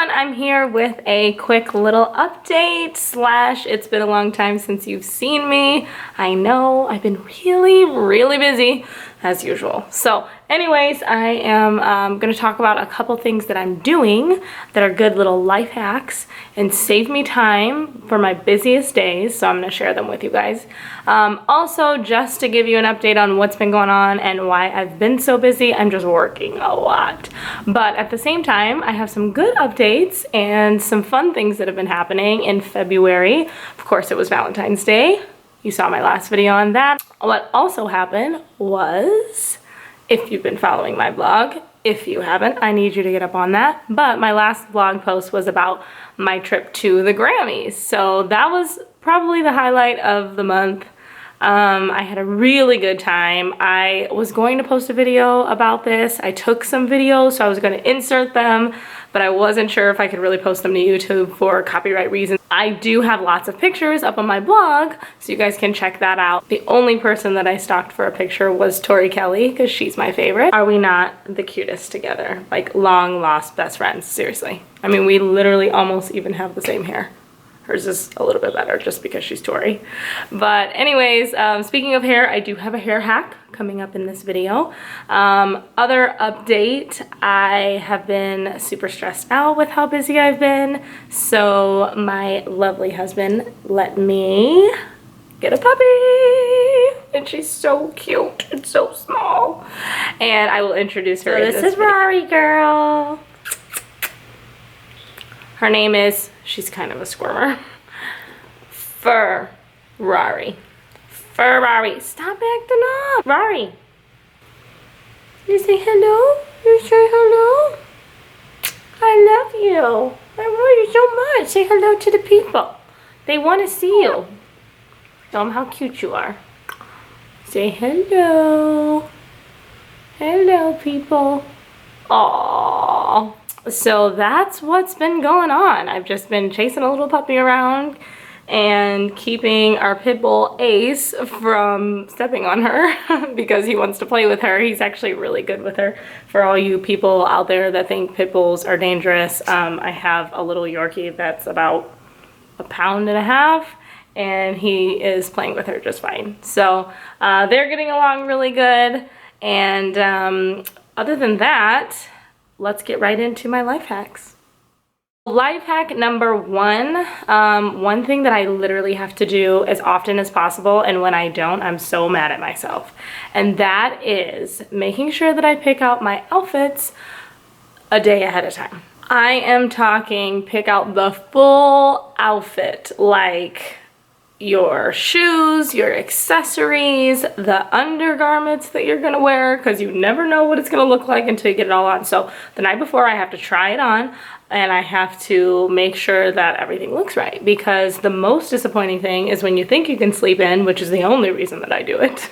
everyone, I'm here with a quick little update slash it's been a long time since you've seen me. I know I've been really busy as usual. So anyways, I am going to talk about a couple things that I'm doing that are good little life hacks and save me time for my busiest days. So I'm going to share them with you guys. Also, just to give you an update on what's been going on and why I've been so busy, I'm just working a lot. But at the same time, I have some good updates and some fun things that have been happening in February. Of course, it was Valentine's Day. You saw my last video on that. What also happened was, if you've been following my blog, if you haven't, I need you to get up on that. But my last blog post was about my trip to the Grammys. So that was probably the highlight of the month. I had a really good time. I was going to post a video about this. I took some videos, so I was going to insert them, but I wasn't sure if I could really post them to YouTube for copyright reasons. I do have lots of pictures up on my blog, so you guys can check that out. The only person that I stalked for a picture was Tori Kelly, because she's my favorite. Are we not the cutest together? Like long lost best friends, seriously. I mean, we literally almost even have the same hair. Hers is a little bit better just because she's Tori. But anyways, speaking of hair, I do have a hair hack coming up in this video. Other update, I have been super stressed out with how busy I've been. So my lovely husband let me get a puppy. And she's so cute and so small. And I will introduce her in this video. This is Rory, girl. Her name is, she's kind of a squirmer, Ferrari. Ferrari. Stop acting up. Rari. You say hello? You say hello? I love you. I love you so much. Say hello to the people. They want to see you. Tell them how cute you are. Say hello. Hello, people. Aww. So that's what's been going on. I've just been chasing a little puppy around and keeping our pitbull Ace from stepping on her because he wants to play with her. He's actually really good with her. For all you people out there that think pitbulls are dangerous, I have a little Yorkie that's about 1.5 pounds and he is playing with her just fine. So they're getting along really good. And other than that, let's get right into my life hacks. Life hack number one, one thing that I literally have to do as often as possible, and when I don't, I'm so mad at myself. And that is making sure that I pick out my outfits a day ahead of time. I am talking pick out the full outfit, like your shoes, your accessories, the undergarments that you're gonna wear, because you never know what it's gonna look like until you get it all on. So the night before, I have to try it on and I have to make sure that everything looks right, because the most disappointing thing is when you think you can sleep in, which is the only reason that I do it,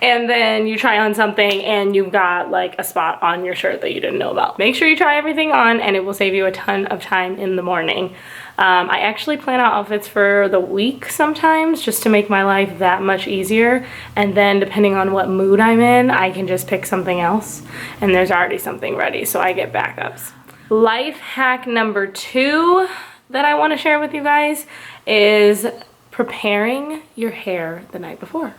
and then you try on something and you've got like a spot on your shirt that you didn't know about. Make sure you try everything on and it will save you a ton of time in the morning. I actually plan out outfits for the week sometimes just to make my life that much easier, and then depending on what mood I'm in, I can just pick something else and there's already something ready, so I get backups. Life hack number two that I want to share with you guys is preparing your hair the night before.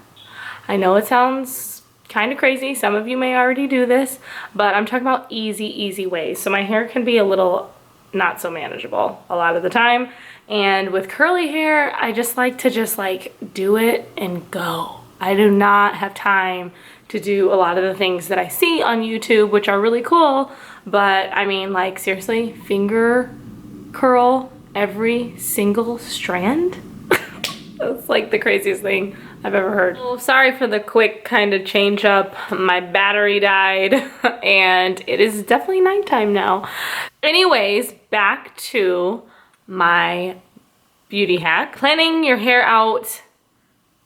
I know it sounds kind of crazy, some of you may already do this, but I'm talking about easy ways. So my hair can be a little not so manageable a lot of the time, and with curly hair I just like to do it and go. I do not have time to do a lot of the things that I see on YouTube, which are really cool, but I mean, like, seriously, finger curl every single strand? That's like the craziest thing I've ever heard. Oh, sorry for the quick kind of change up. My battery died and it is definitely nighttime now. Anyways, back to my beauty hack. Planning your hair out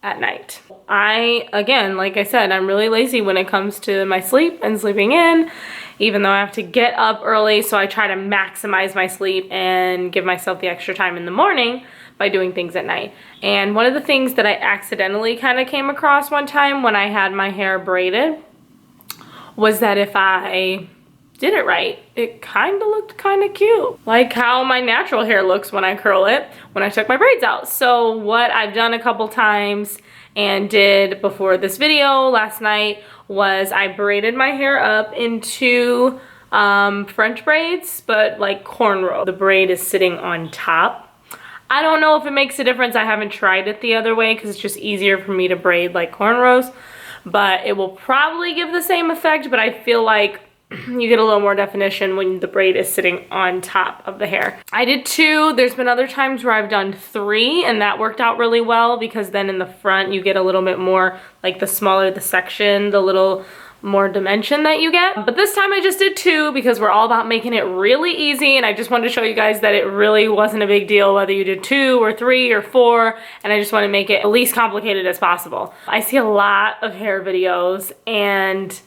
at night. Again, like I said, I'm really lazy when it comes to my sleep and sleeping in, even though I have to get up early, so I try to maximize my sleep and give myself the extra time in the morning by doing things at night. And one of the things that I accidentally kind of came across one time when I had my hair braided was that if I did it right. It kind of looked kind of cute. Like how my natural hair looks when I curl it, when I took my braids out. So what I've done a couple times and did before this video last night was I braided my hair up into French braids, but like cornrow. The braid is sitting on top. I don't know if it makes a difference. I haven't tried it the other way because it's just easier for me to braid like cornrows, but it will probably give the same effect, but I feel like you get a little more definition when the braid is sitting on top of the hair. I did 2. There's been other times where I've done 3 and that worked out really well because then in the front you get a little bit more, like the smaller the section, the little more dimension that you get. But this time I just did 2 because we're all about making it really easy, and I just wanted to show you guys that it really wasn't a big deal whether you did 2 or 3 or 4, and I just want to make it the least complicated as possible. I see a lot of hair videos and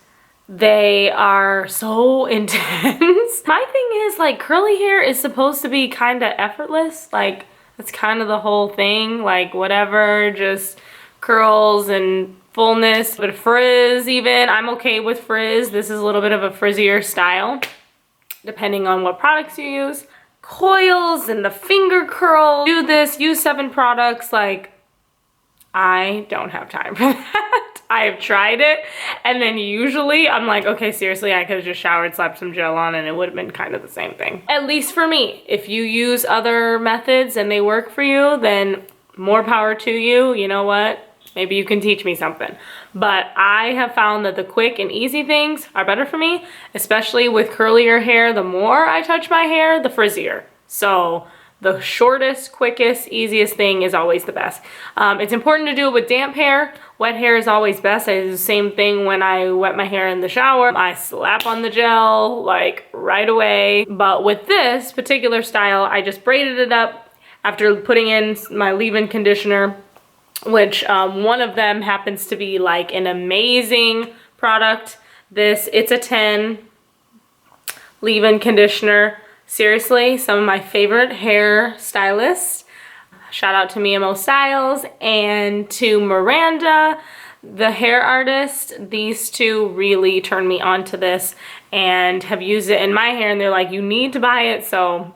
they are so intense. My thing is, like, curly hair is supposed to be kind of effortless. Like, that's kind of the whole thing. Like, whatever, just curls and fullness. But frizz even, I'm okay with frizz. This is a little bit of a frizzier style, depending on what products you use. Coils and the finger curl. Do this, use 7 products. Like, I don't have time for that. I have tried it, and then usually I'm like, okay, seriously, I could have just showered, slapped some gel on, and it would have been kind of the same thing. At least for me. If you use other methods and they work for you, then more power to you. You know what? Maybe you can teach me something. But I have found that the quick and easy things are better for me, especially with curlier hair. The more I touch my hair, the frizzier. So the shortest, quickest, easiest thing is always the best. It's important to do it with damp hair. Wet hair is always best. I do the same thing when I wet my hair in the shower. I slap on the gel like right away. But with this particular style, I just braided it up after putting in my leave-in conditioner, which one of them happens to be like an amazing product. It's a 10 leave-in conditioner. Seriously, some of my favorite hair stylists. Shout out to Mia Styles and to Miranda, the hair artist. These two really turned me on to this and have used it in my hair, and they're like, you need to buy it, so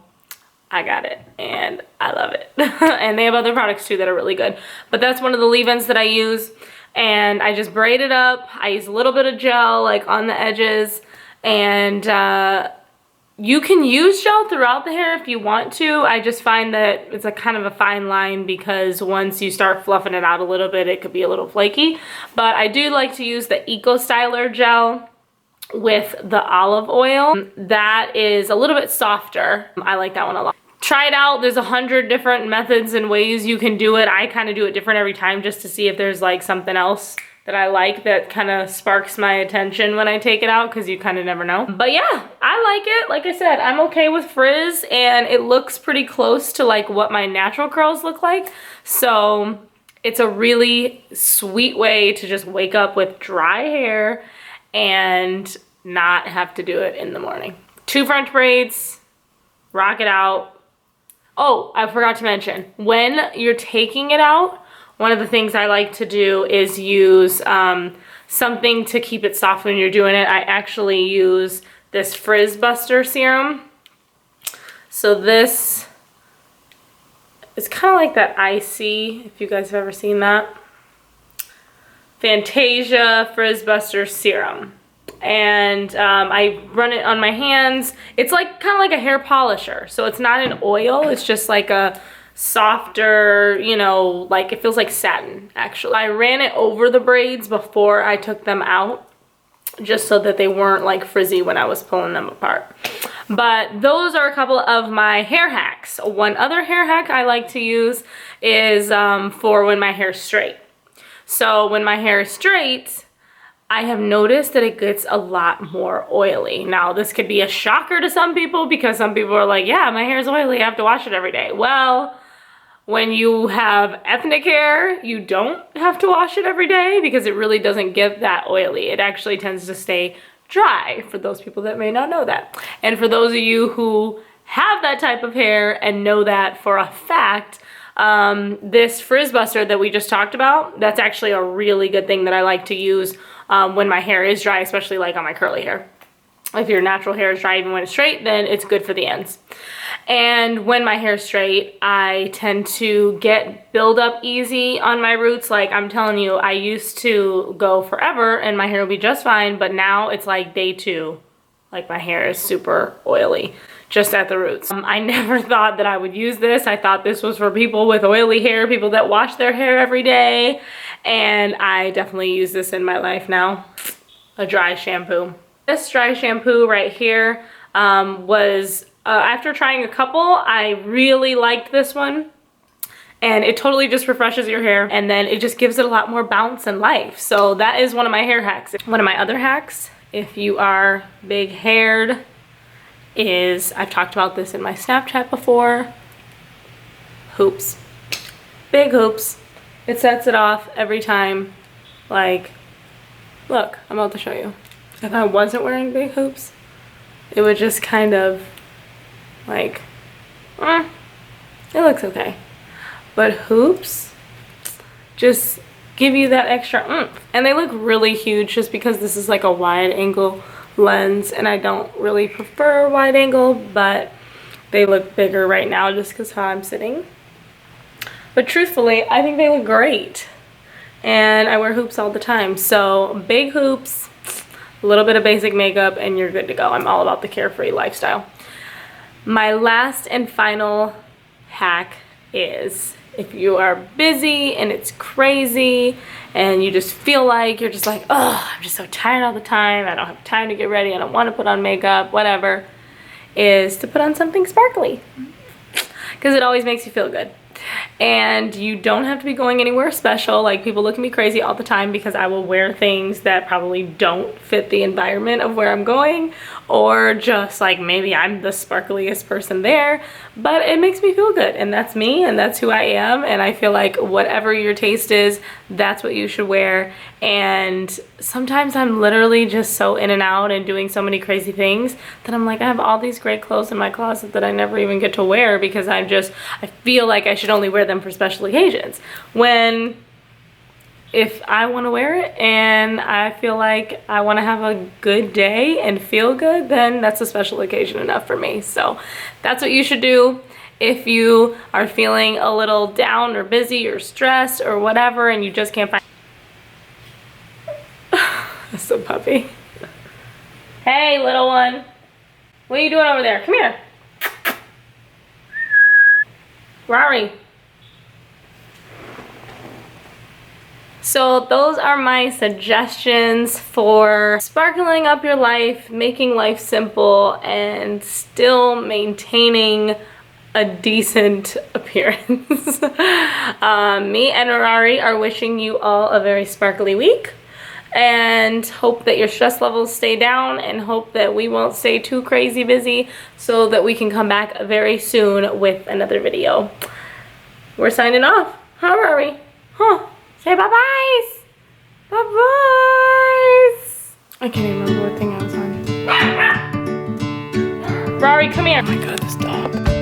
I got it and I love it. And they have other products too that are really good. But that's one of the leave-ins that I use, and I just braid it up. I use a little bit of gel like on the edges, and you can use gel throughout the hair if you want to. I just find that it's a kind of a fine line because once you start fluffing it out a little bit, it could be a little flaky. But I do like to use the Eco Styler gel with the olive oil. That is a little bit softer. I like that one a lot. Try it out. There's 100 different methods and ways you can do it. I kind of do it different every time just to see if there's like something else that I like that kind of sparks my attention when I take it out, because you kind of never know. But yeah, I like it. Like I said, I'm okay with frizz, and it looks pretty close to like what my natural curls look like. So it's a really sweet way to just wake up with dry hair and not have to do it in the morning. 2 French braids, rock it out. Oh, I forgot to mention, when you're taking it out, one of the things I like to do is use something to keep it soft when you're doing it. I actually use this Frizz Buster serum. So this is kind of like that Icy, if you guys have ever seen that. Fantasia Frizz Buster serum. And I run it on my hands. It's like kind of like a hair polisher. So it's not an oil, it's just like a softer, you know, like it feels like satin actually. I ran it over the braids before I took them out, just so that they weren't like frizzy when I was pulling them apart. But those are a couple of my hair hacks. One other hair hack I like to use is for when my hair's straight. So when my hair is straight, I have noticed that it gets a lot more oily. Now, this could be a shocker to some people because some people are like, yeah, my hair is oily, I have to wash it every day. Well, when you have ethnic hair, you don't have to wash it every day because it really doesn't get that oily. It actually tends to stay dry, for those people that may not know that. And for those of you who have that type of hair and know that for a fact, this Frizz Buster that we just talked about, that's actually a really good thing that I like to use when my hair is dry, especially like on my curly hair. If your natural hair is dry even when it's straight, then it's good for the ends. And when my hair's straight, I tend to get buildup easy on my roots. Like I'm telling you, I used to go forever and my hair would be just fine, but now it's like day 2. Like my hair is super oily just at the roots. I never thought that I would use this. I thought this was for people with oily hair, people that wash their hair every day. And I definitely use this in my life now. A dry shampoo. This dry shampoo right here was, after trying a couple, I really liked this one. And it totally just refreshes your hair, and then it just gives it a lot more bounce and life. So that is one of my hair hacks. One of my other hacks, if you are big haired, is, I've talked about this in my Snapchat before, hoops. Big hoops. It sets it off every time. Like, look, I'm about to show you. If I wasn't wearing big hoops, it would just kind of like, it looks okay. But hoops just give you that extra oomph. And they look really huge just because this is like a wide angle lens, and I don't really prefer wide angle, but they look bigger right now just because how I'm sitting. But truthfully, I think they look great. And I wear hoops all the time. So big hoops, a little bit of basic makeup, and you're good to go. I'm all about the carefree lifestyle. My last and final hack is, if you are busy and it's crazy and you just feel like you're just like, oh, I'm just so tired all the time, I don't have time to get ready, I don't want to put on makeup, whatever, is to put on something sparkly, because it always makes you feel good. And you don't have to be going anywhere special. Like, people look at me crazy all the time because I will wear things that probably don't fit the environment of where I'm going, or just like maybe I'm the sparkliest person there, but it makes me feel good, and that's me, and that's who I am. And I feel like whatever your taste is, that's what you should wear. And sometimes I'm literally just so in and out and doing so many crazy things that I'm like, I have all these great clothes in my closet that I never even get to wear because I feel like I should only wear them for special occasions. When if I want to wear it and I feel like I want to have a good day and feel good, then that's a special occasion enough for me. So that's what you should do if you are feeling a little down or busy or stressed or whatever, and you just can't find. That's a puppy. Hey, little one. What are you doing over there? Come here. Rory. So those are my suggestions for sparkling up your life, making life simple, and still maintaining a decent appearance. Me and Rory are wishing you all a very sparkly week, and hope that your stress levels stay down, and hope that we won't stay too crazy busy, so that we can come back very soon with another video. We're signing off. Huh, Rory? Huh? Say bye-byes. Bye-byes. I can't even remember what thing I was on. Rory, come here. Oh my god, this dog.